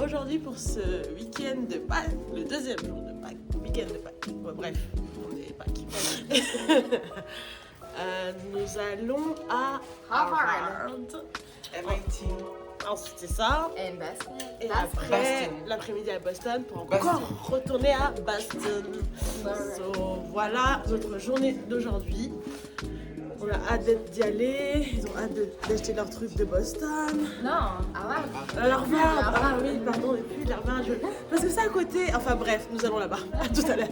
Aujourd'hui pour ce week-end de Pâques, le deuxième jour de Pâques, week-end de Pâques, bon, bref, on est Pâques. Nous allons à Harvard. MIT. Ensuite c'est ça. And Boston. Et après l'après-midi à Boston pour encore retourner à Boston. So, voilà notre journée d'aujourd'hui. On a hâte d'y aller, ils ont hâte d'acheter leurs trucs de Boston. Non, Harvard. Ah oui, pardon, et puis Harvard, parce que c'est à côté. Enfin bref, nous allons là-bas. À tout à l'heure.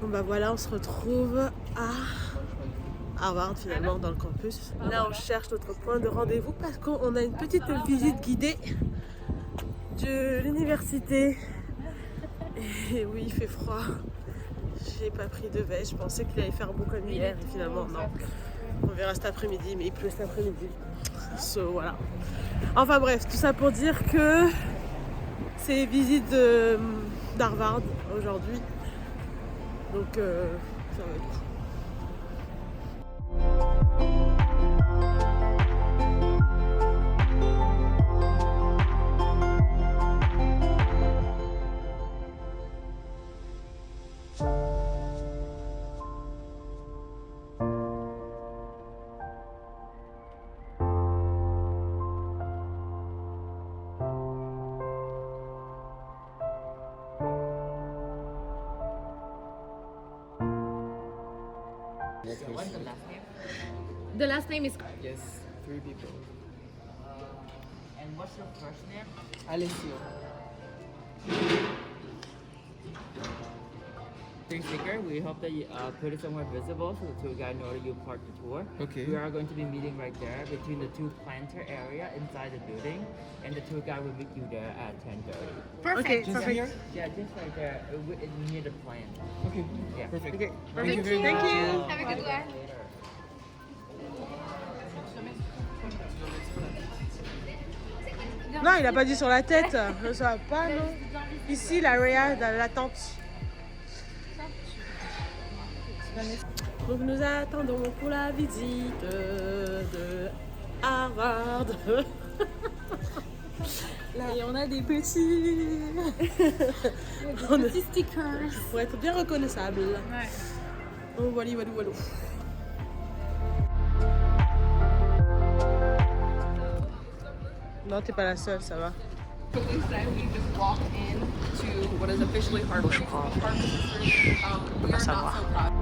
Bah voilà, on se retrouve à Harvard finalement dans le campus. Là on cherche notre point de rendez-vous parce qu'on a une petite visite guidée de l'université. Et oui, il fait froid. J'ai pas pris de veste, je pensais qu'il allait faire beau comme hier et finalement non. On verra cet après-midi, mais il pleut cet après-midi. So, voilà. Enfin bref, tout ça pour dire que c'est visite d'Harvard aujourd'hui. Donc ça va être cool. What's the last name? The last name is. Yes, 3 people. And what's your first name? Alessio. Sticker. We hope that you put it somewhere visible so the tour guide knows you part the tour. Okay. We are going to be meeting right there between the two planter area inside the building, and the tour guide will meet you there at 10:30. Perfect. Just here? Yeah, just right there near the plant. Okay. Yeah. Perfect. Okay. Thank you very Thank much. you. Have a good one. Later. Non, il a pas dit sur la tête. Ça va pas, non. Ici, l'area dans la tente. Donc nous attendons pour la visite de Harvard. Là. Et on a des petits... Petits stickers. Pour être bien reconnaissable. Ouais. Oh, voilà. Non, t'es pas la seule, ça va. We just walked into what is officially Harvard. We are not so proud.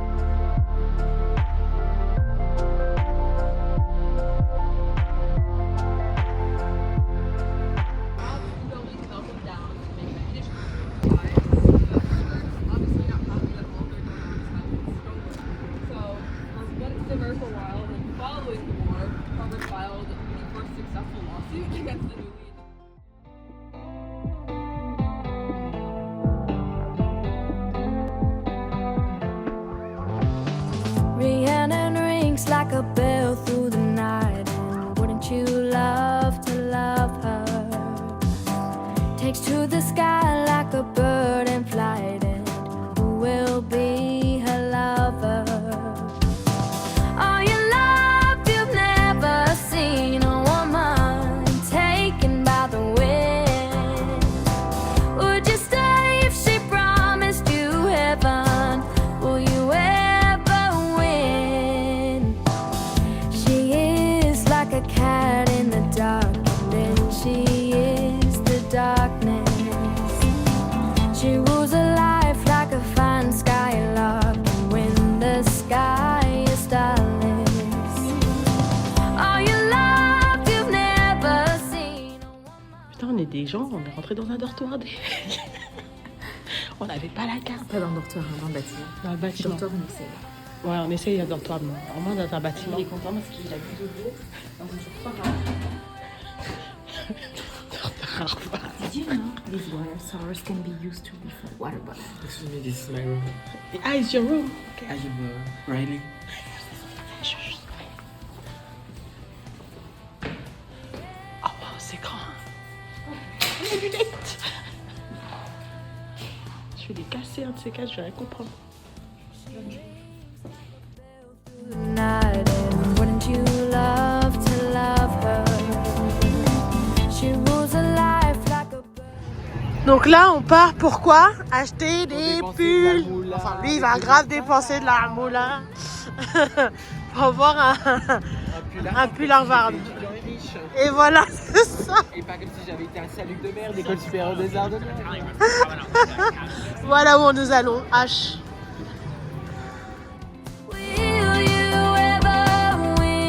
Rhiannon rings like a bell through the night. And wouldn't you love to love her? Takes to the sky like a bird in flight. And who will be her lover? All your love, you've never seen a woman taken by the wind. Would you stay if she promised you heaven? Will you ever win? She is like a cat in the dark, and then she is the darkness. She rules a life like a fine skylark, and when the sky is starless, all your love you've never seen a woman. Putain, on est des gens, on est rentré dans un dortoir. On n'avait pas la carte. Pas dans le dortoir, dans le bâtiment. Dans le bâtiment. Dortoir, on essaie. Ouais, on essaye un dortoir, mais au moins dans un bâtiment. Il est content parce qu'il a plus de l'eau dans un dortoir. Did you know these water sources can be used to refill water bottles? Excuse me, this is my room. Ah, it's your room. Okay. Are you Riley? Oh, wow, c'est grand. Oh, mes lunettes. Je vais les casser, un de ces cas, je vais rien comprendre. The night, and wouldn't you love to love her? She rules a life like a bird. Donc là, on part pourquoi? Acheter des pulls. Enfin, lui, il va grave dépenser de la moula pour avoir un pull Harvard. Et voilà, c'est ça. Et pas comme si j'avais été un salut de merde, école supérieure des arts de merde. Voilà où nous allons, H. Will you ever win?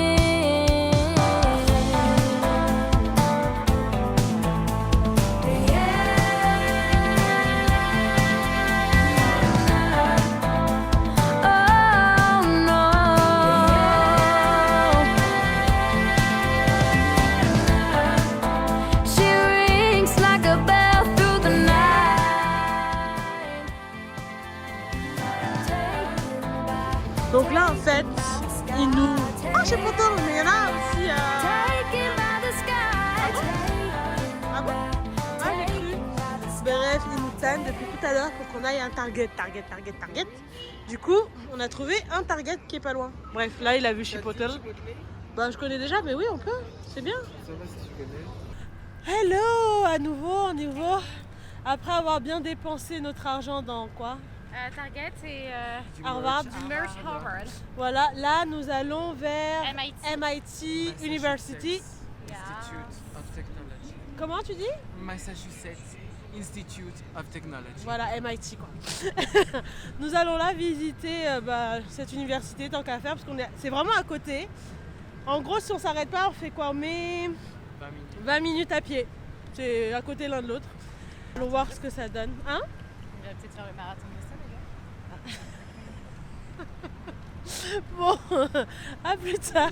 Oh no. She rings like a bell through the night. Donc là, en fait, il nous... Ah, je sais pas trop, mais il y en a aussi... Taken by the sky. Ah bon? Ah, j'ai cru. Bref, ils nous tiennent depuis tout à l'heure pour qu'on aille à un Target. Du coup, on a trouvé un Target qui est pas loin. Bref, là, il a vu Chipotle. Bah, je connais déjà, mais oui, on peut. C'est bien. Ça va si tu connais. Hello, à nouveau. Après avoir bien dépensé notre argent dans quoi? Target et Harvard. du merch Harvard. Voilà, là, nous allons vers MIT. MIT University. Institute of Technology. Comment tu dis? Massachusetts Institute of Technology. Voilà, MIT quoi. Nous allons là visiter cette université tant qu'à faire parce c'est vraiment à côté. En gros, si on s'arrête pas, on fait quoi? On met 20 minutes à pied. C'est à côté l'un de l'autre. Allons voir ce que ça donne. Hein? On va peut-être faire le marathon de ça déjà. Bon, à plus tard.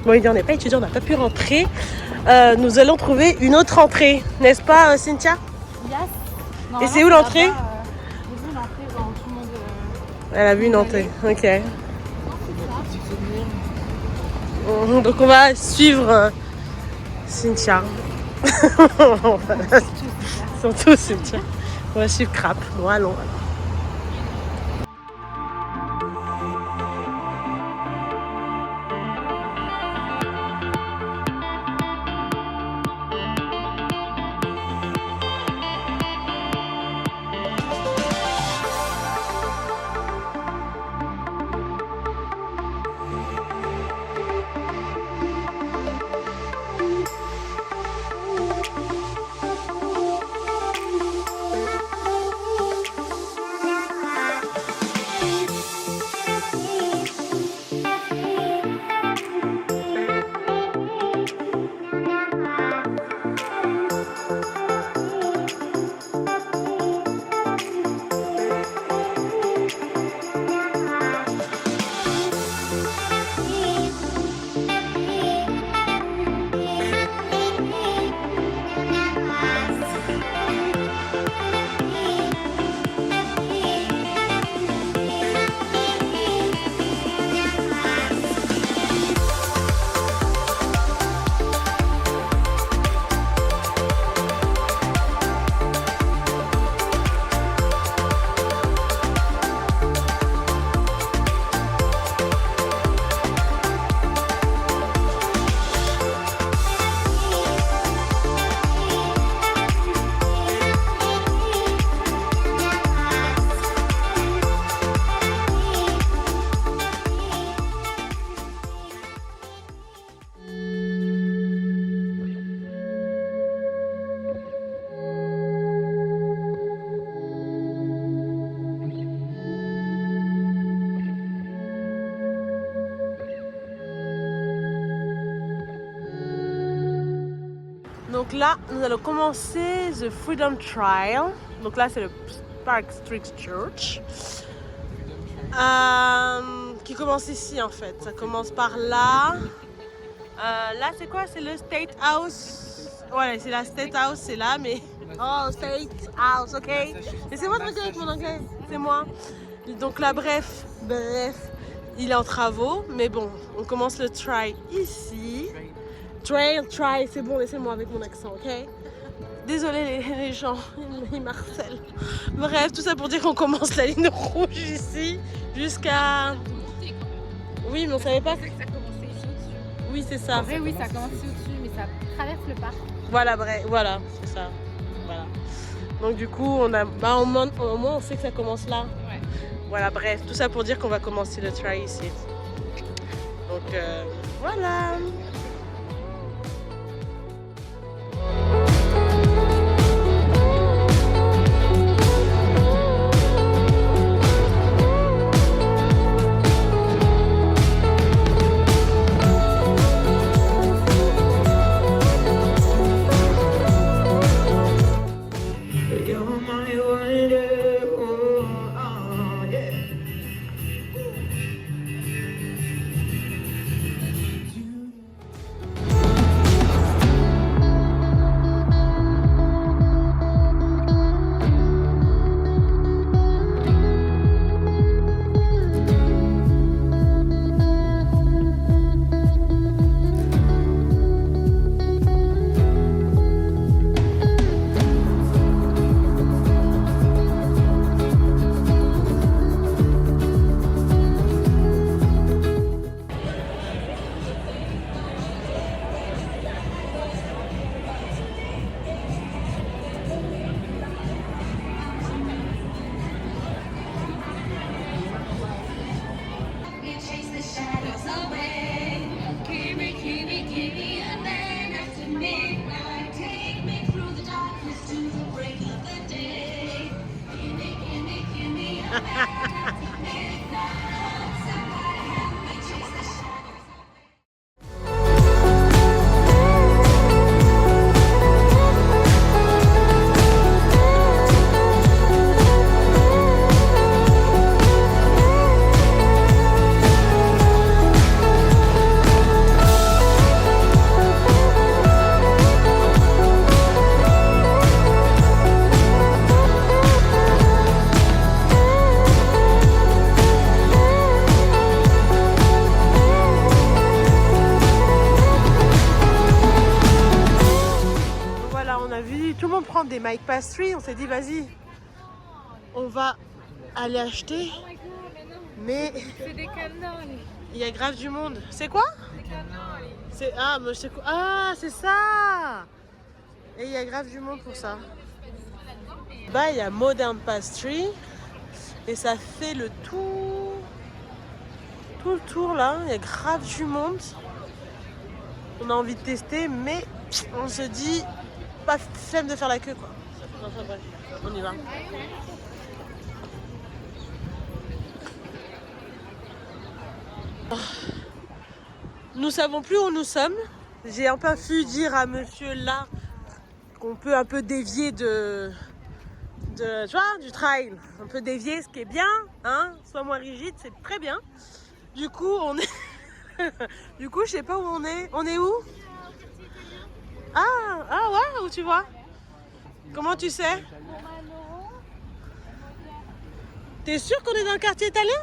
Bon, on n'est pas étudiant, on n'a pas pu rentrer. Nous allons trouver une autre entrée, n'est-ce pas, Cynthia? Yes. Et c'est où l'entrée? J'ai vu l'entrée où tout le monde. Elle a vu une entrée, ok. Donc on va suivre Cynthia. Ils sont tous super. On va suivre Crap. Bon, allons. Donc là, nous allons commencer The Freedom Trail. Donc là, c'est le Park Street Church. Qui commence ici en fait. Ça commence par là. Là, c'est quoi? C'est le State House. Ouais, c'est la State House, c'est là, mais... Oh, State House, ok? Laissez-moi tranquille avec mon anglais, c'est moi. Donc là, bref, il est en travaux, mais bon, on commence le trail ici. Trail, c'est bon, laissez-moi avec mon accent, ok? Désolée les gens, ils m'harcèlent. Bref, tout ça pour dire qu'on commence la ligne rouge ici, jusqu'à... Oui, mais on savait pas... Ça commençait ici au-dessus. Oui, c'est ça. En vrai, oui, ça commence ici au-dessus, mais ça traverse le parc. Voilà, bref, voilà, c'est ça. Voilà. Donc du coup, on a, au moins on sait que ça commence là. Ouais. Voilà, bref, tout ça pour dire qu'on va commencer le trail ici. Donc voilà. on a vu tout le monde prendre des Mike Pastry. On s'est dit, vas-y, on va aller acheter. Mais C'est des cannoli. il y a grave du monde. C'est quoi? C'est mais c'est quoi? Ah, c'est ça. Et il y a grave du monde pour ça. Bah, il y a Modern Pastry et ça fait tout le tour là. Il y a grave du monde. On a envie de tester, mais on se dit pas flemme de faire la queue quoi. Enfin bref, on y va. Nous savons plus où nous sommes. J'ai un peu pu dire à monsieur là qu'on peut un peu dévier tu vois, du trail. On peut dévier, ce qui est bien, hein, soit moins rigide, c'est très bien. Du coup, on est... du coup, je sais pas où on est. On est où? Ah ouais, où tu vois? Comment tu sais? T'es sûr qu'on est dans le quartier italien?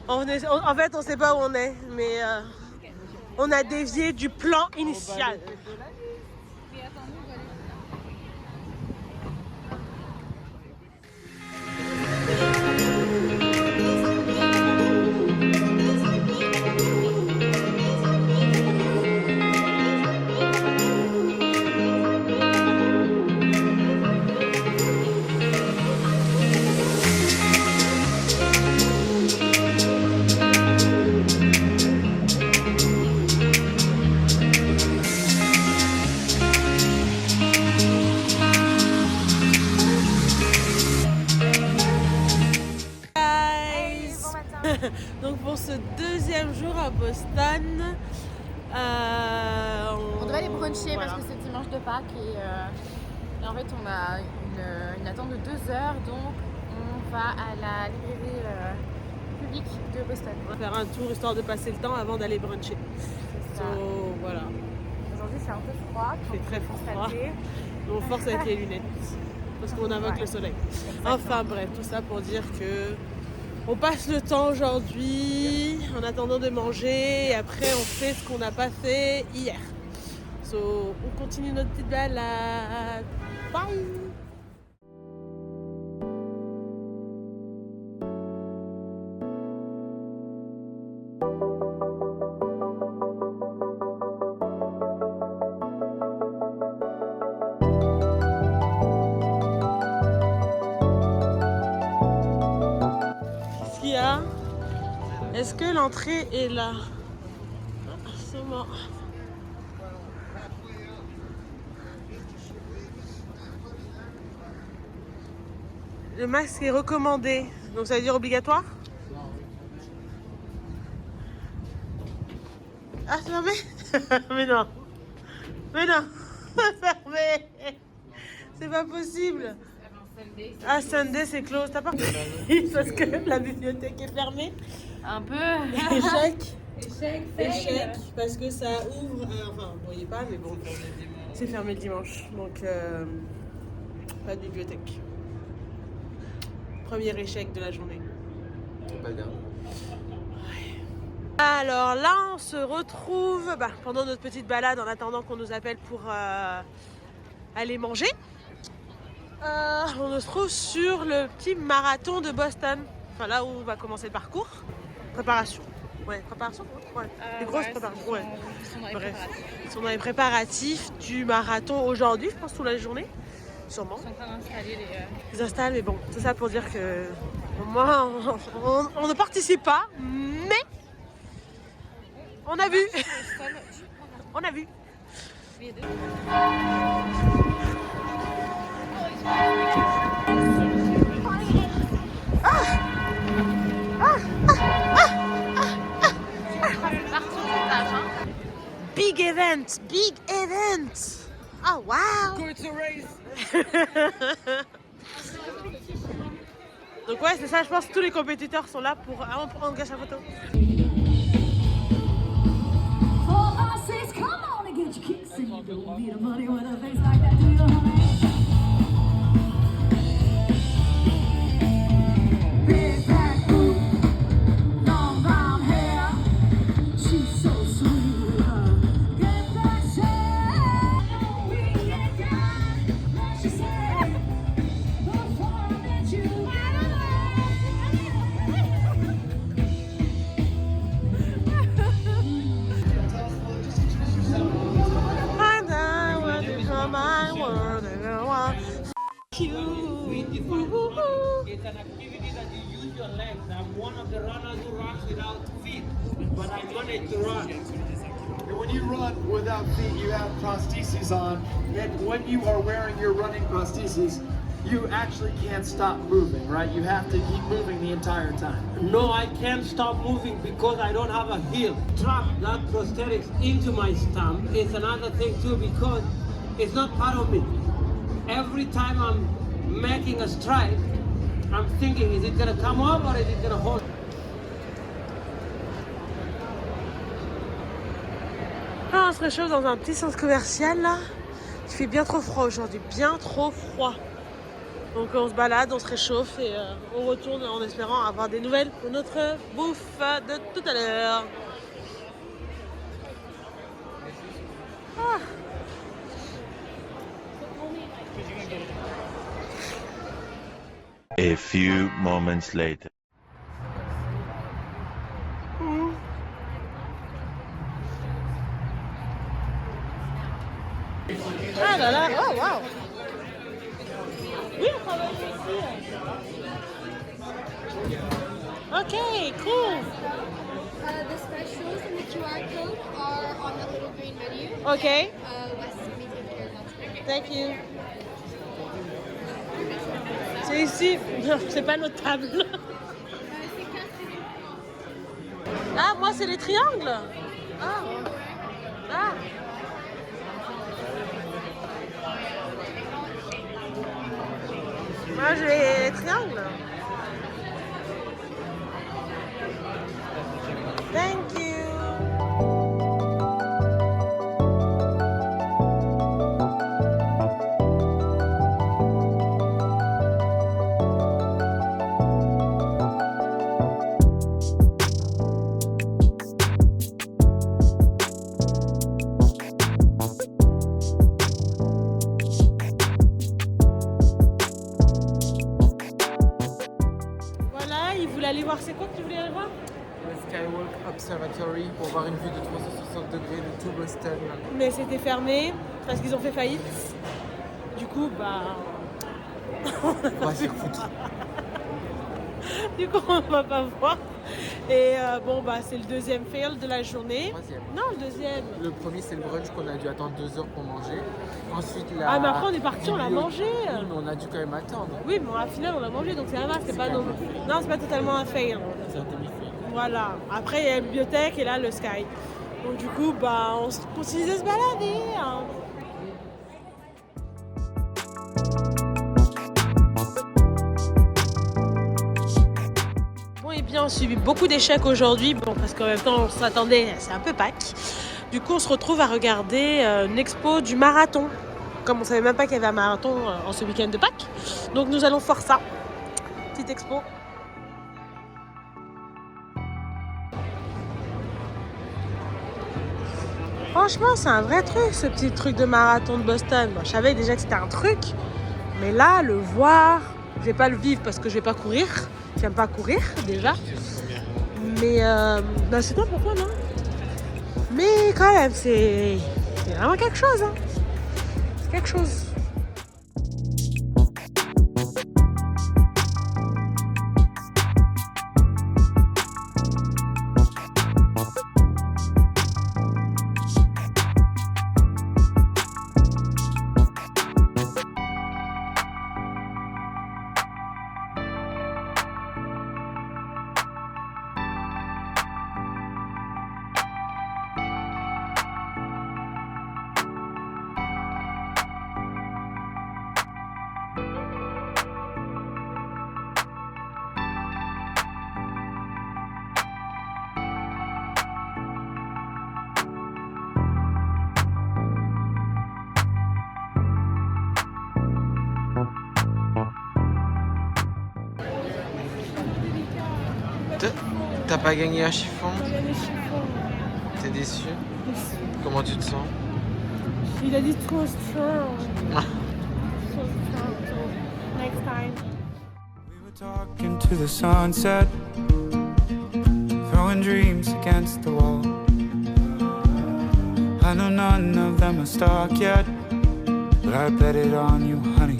En fait, on sait pas où on est, mais on a dévié du plan initial. Donc pour ce deuxième jour à Boston, On devait aller bruncher voilà. parce que c'est dimanche de Pâques et en fait on a une attente de 2 heures, donc on va à la librairie publique de Boston. On va faire un tour histoire de passer le temps avant d'aller bruncher. C'est ça. So, voilà, Aujourd'hui c'est un peu froid. il fait très froid. Constaté. On force avec les lunettes parce qu'on invoque le soleil. Enfin bref, tout ça pour dire que on passe le temps aujourd'hui en attendant de manger et après on fait ce qu'on n'a pas fait hier. So, on continue notre petite balade. Bye! Qu'est-ce qu'il y a? Est-ce que l'entrée est là? Sûrement. Le masque est recommandé, donc ça veut dire obligatoire? Ah, c'est fermé? Mais non! Mais non! C'est fermé! C'est pas possible! Ah, Sunday c'est close, t'as pas compris? Parce que la bibliothèque est fermée. Un peu. Échec! Échec, Échec, parce que ça ouvre, enfin vous voyez pas, mais bon, c'est fermé le dimanche, donc pas de bibliothèque. Premier échec de la journée. Alors là, on se retrouve pendant notre petite balade en attendant qu'on nous appelle pour aller manger. On se trouve sur le petit marathon de Boston, enfin là où va commencer le parcours. Préparation. Ouais, préparation. Ouais. Les grosses préparations. Ouais. Bref, ils sont dans les préparatifs du marathon aujourd'hui, je pense toute la journée. Sûrement. Ils sont en train d'installer Ils installent, mais bon, tout ça pour dire que moi, on ne participe pas, mais on a vu. On a vu. Big event, big event. Oh wow. Donc ouais, c'est ça, je pense que tous les compétiteurs sont là pour... Ah, on gâche la photo. It's an activity that you use your legs. I'm one of the runners who runs without feet, but I managed to run. And when you run without feet, you have prostheses on, and when you are wearing your running prostheses, you actually can't stop moving, right? You have to keep moving the entire time. No, I can't stop moving because I don't have a heel. Trap that prosthetics into my stump is another thing too because it's not part of me. Every time I'm making a stride, I'm thinking, is it gonna come up or is it gonna hold? Ah, on se réchauffe dans un petit centre commercial là. Il fait bien trop froid aujourd'hui, bien trop froid. Donc on se balade, on se réchauffe et on retourne en espérant avoir des nouvelles pour notre bouffe de tout à l'heure. Ah. A few moments later. Ah là là, oh waouh. Oui, on travaille ici. Ok, cool. The specials and the QR code are on the little green menu. Ok, West Meeting here. thank you. C'est ici, c'est pas notre table. Ah, moi c'est les triangles. Ah. Ah. Moi j'ai les triangles. Thank you. Aller voir, c'est quoi que tu voulais aller voir? Le Skywalk Observatory pour voir une vue de 360 degrés de tout Boston. Mais c'était fermé parce qu'ils ont fait faillite. Du coup, bah. On va s'y foutre. Du coup, on va pas voir. Et bon, bah, c'est le deuxième fail de la journée. Troisième. Non, le deuxième. Le premier, c'est le brunch qu'on a dû attendre 2 heures pour manger. Ensuite, la. Ah, mais après, on est parti, on l'a mangé. Oui, mais on a dû quand même attendre. Oui, mais au final, on l'a mangé, donc ça va, c'est pas non. Non, c'est pas totalement un fail. C'est un demi-fail. Voilà. Après, il y a la bibliothèque et là, le Sky. Donc, du coup, bah, on continue de se balader. Hein. Bon, et bien, on a subi beaucoup d'échecs aujourd'hui. Bon, parce qu'en même temps, on s'attendait, c'est un peu Pâques. Du coup, on se retrouve à regarder une expo du marathon. Comme on savait même pas qu'il y avait un marathon en ce week-end de Pâques. Donc, nous allons faire ça. Petite expo. Franchement, c'est un vrai truc, ce petit truc de marathon de Boston. Bon, je savais déjà que c'était un truc, mais là, le voir, je vais pas le vivre parce que je vais pas courir. J'aime pas courir, déjà. Mais, bah, c'est toi pourquoi, non? Mais quand même, c'est vraiment quelque chose, hein. C'est quelque chose. T'as pas gagné un chiffon? T'es déçu? Comment tu te sens? Il a dit trop strong. So strong. So next time. We were talking to the sunset, throwing dreams against the wall. I know none of them are stuck yet, but I bet it on you, honey.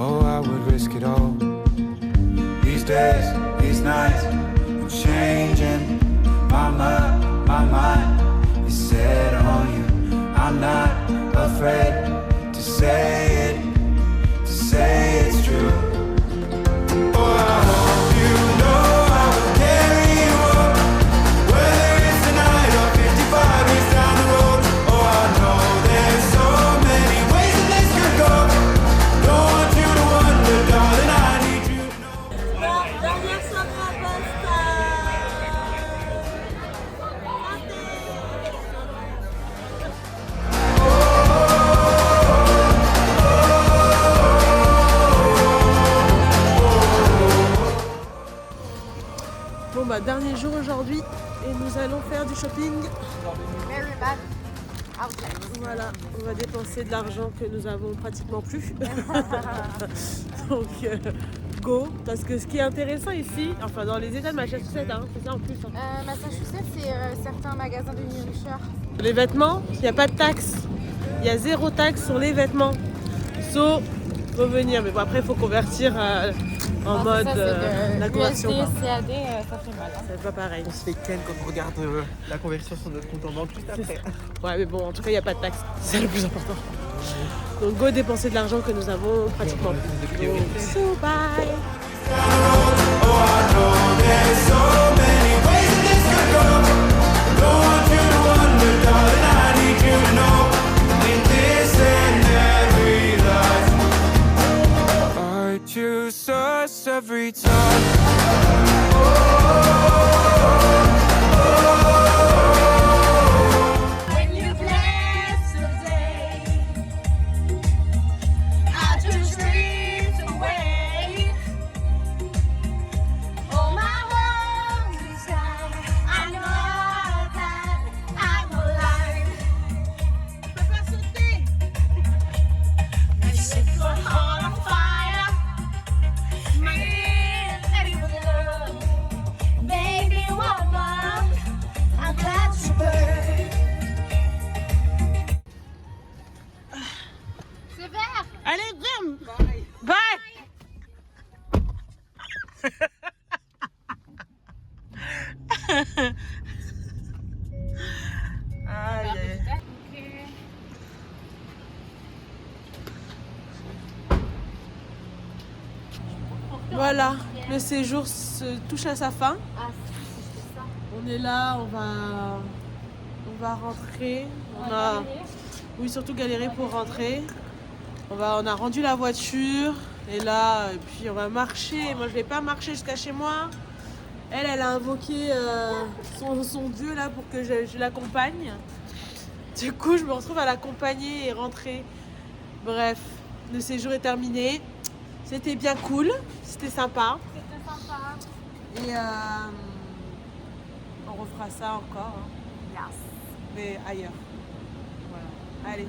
Oh, I would risk it all. These days, these nights, I'm changing. My mind is set on you. I'm not afraid to say it's true. Oh, I hope you know I will carry you up, whether it's tonight or 55 years down the road. Oh, I know there's so many ways that this could go. Don't want you to wonder, darling, I need you to know. Dernière soirée à Basta. Bon bah dernier jour aujourd'hui et nous allons faire du shopping. Voilà, on va dépenser de l'argent que nous avons pratiquement plus. Donc go, parce que ce qui est intéressant ici, enfin dans les états de Massachusetts, hein, c'est ça en plus. Hein. Massachusetts, c'est certains magasins de nourriture. Les vêtements, il n'y a pas de taxe. Il y a 0 taxe sur les vêtements. Sauf revenir, mais bon après il faut convertir en mode la conversion. USD, CAD, ça fait mal. Hein. C'est pas pareil. On se fait ken quand on regarde la conversion sur notre compte en banque juste après. Ouais mais bon en tout cas il n'y a pas de taxe, c'est ça le plus important. Donc go dépenser de l'argent que nous avons pratiquement plus. So bye. I choose us every time. When you bless the day, I just drift away. Oh, my world is done. I know that I'm alive. Prepare something. You set your heart on fire. Man, ready for love. Baby, woman, I'm glad you burn. C'est vert. Allez, bam. Bye. Aïe. Voilà, le séjour se touche à sa fin. On est là, on va rentrer. Oui, surtout galérer pour rentrer. On a rendu la voiture et là, et puis on va marcher. Moi, je vais pas marcher jusqu'à chez moi. Elle a invoqué son dieu là pour que je l'accompagne. Du coup, je me retrouve à l'accompagner et rentrer. Bref, le séjour est terminé. C'était bien cool, c'était sympa. Et on refera ça encore. Hein. Mais ailleurs. Voilà. Allez.